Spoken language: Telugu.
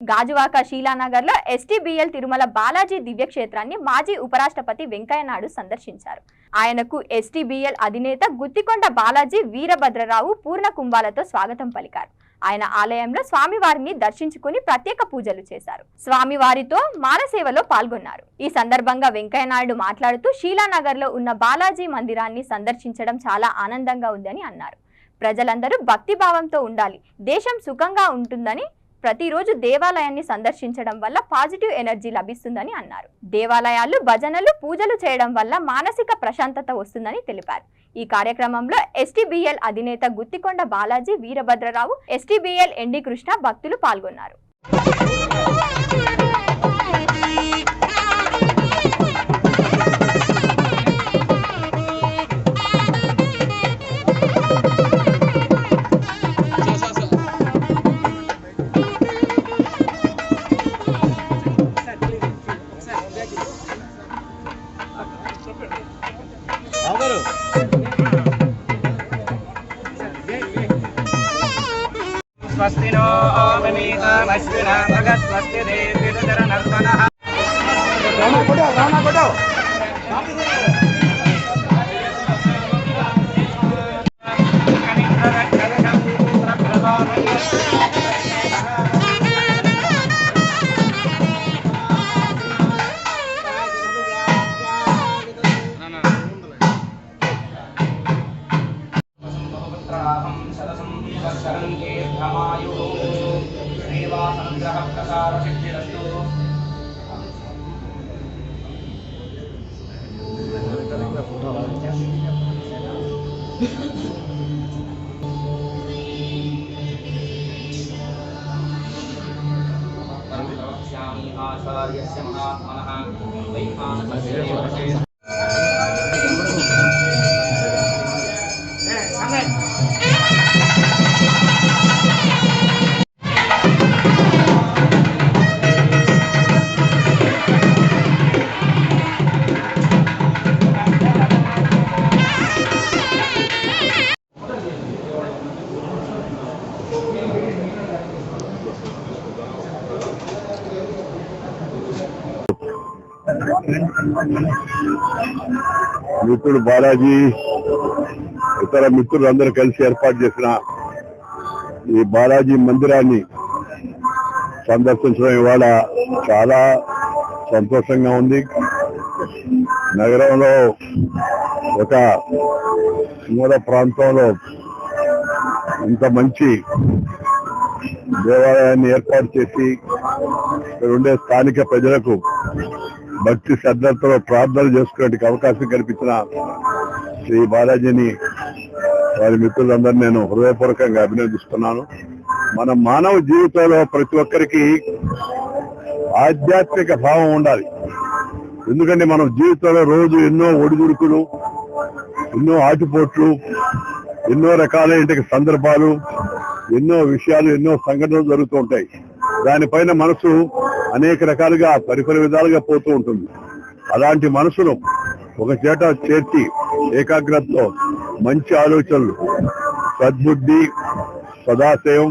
గాజువాక శీలానగర్ లో ఎస్టీబీఎల్ తిరుమల బాలాజీ దివ్యక్షేత్రాన్ని మాజీ ఉపరాష్ట్రపతి వెంకయ్య నాయుడు సందర్శించారు. ఆయనకు ఎస్టీబీఎల్ అధినేత గుత్తికొండ బాలాజీ వీరభద్రరావు పూర్ణ కుంభాలతో స్వాగతం పలికారు. ఆయన ఆలయంలో స్వామివారిని దర్శించుకుని ప్రత్యేక పూజలు చేశారు. స్వామివారితో మానసేవలో పాల్గొన్నారు. ఈ సందర్భంగా వెంకయ్య నాయుడు మాట్లాడుతూ శీలానగర్ లో ఉన్న బాలాజీ మందిరాన్ని సందర్శించడం చాలా ఆనందంగా ఉందని అన్నారు. ప్రజలందరూ భక్తిభావంతో ఉండాలి, దేశం సుఖంగా ఉంటుందని, ప్రతిరోజు దేవాలయాన్ని సందర్శించడం వల్ల పాజిటివ్ ఎనర్జీ లభిస్తుందని అన్నారు. దేవాలయాలు, భజనలు, పూజలు చేయడం వల్ల మానసిక ప్రశాంతత వస్తుందని తెలిపారు. ఈ కార్యక్రమంలో ఎస్టీబీఎల్ అధినేత గుత్తికొండ బాలాజీ వీరభద్రరావు, ఎస్టీబీఎల్ ఎండి కృష్ణ భక్తులు పాల్గొన్నారు. स्वस्ति नो अवनीतमश्विना स्वस्ति देवीर्नर्तनः आचार्यस्य महात्मनः वैखानसस्य మిత్రుడు బాలాజీ, ఇతర మిత్రులందరూ కలిసి ఏర్పాటు చేసిన ఈ బాలాజీ మందిరాన్ని సందర్శించడం ఇవాళ చాలా సంతోషంగా ఉంది. నగరంలో ఒక మూల ప్రాంతంలో ఇంత మంచి దేవాలయాన్ని ఏర్పాటు చేసి ఇక్కడ ఉండే స్థానిక ప్రజలకు భక్తి శ్రద్ధలతో ప్రార్థనలు చేసుకునే అవకాశం కల్పించిన శ్రీ బాలాజీని, వారి మిత్రులందరినీ నేను హృదయపూర్వకంగా అభినందిస్తున్నాను. మన మానవ జీవితంలో ప్రతి ఒక్కరికి ఆధ్యాత్మిక భావం ఉండాలి. ఎందుకంటే మనం జీవితంలో రోజు ఎన్నో ఒడిదుడుకులు, ఎన్నో ఆటుపోట్లు, ఎన్నో రకాలైన సందర్భాలు, ఎన్నో విషయాలు, ఎన్నో సంఘటనలు జరుగుతూ ఉంటాయి. దానిపైన మనసు అనేక రకాలుగా పరిపరి విధాలుగా పోతూ ఉంటుంది. అలాంటి మనసును ఒక చేట చేర్చి ఏకాగ్రతతో మంచి ఆలోచనలు, సద్బుద్ధి, సదాశయం,